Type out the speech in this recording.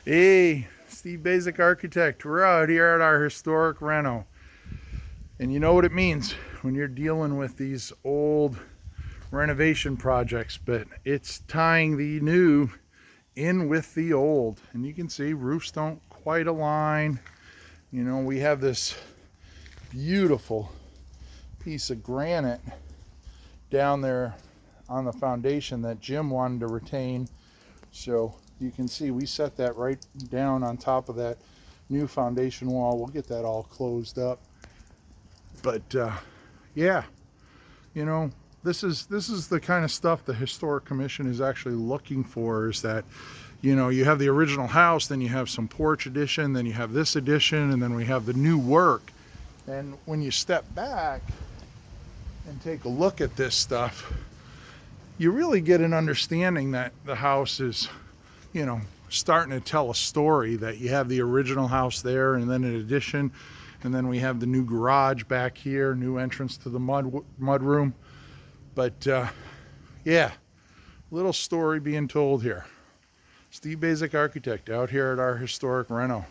Hey, Steve Basic Architect. We're out here at our historic reno. And you know what it means when you're dealing with these old renovation projects, but it's tying the new in with the old. And you can see roofs don't quite align. You know, we have this beautiful piece of granite down there on the foundation that Jim wanted to retain. So you can see we set that right down on top of that new foundation wall. We'll get that all closed up. But yeah, you know, this is the kind of stuff the Historic Commission is actually looking for, is that, you know, you have the original house, then you have some porch addition, then you have this addition, and then we have the new work. And when you step back and take a look at this stuff, you really get an understanding that the house is, you know, starting to tell a story, that you have the original house there and then an addition, and then we have the new garage back here, new entrance to the mud room. But yeah, little story being told here. Steve Basic Architect out here at our historic reno.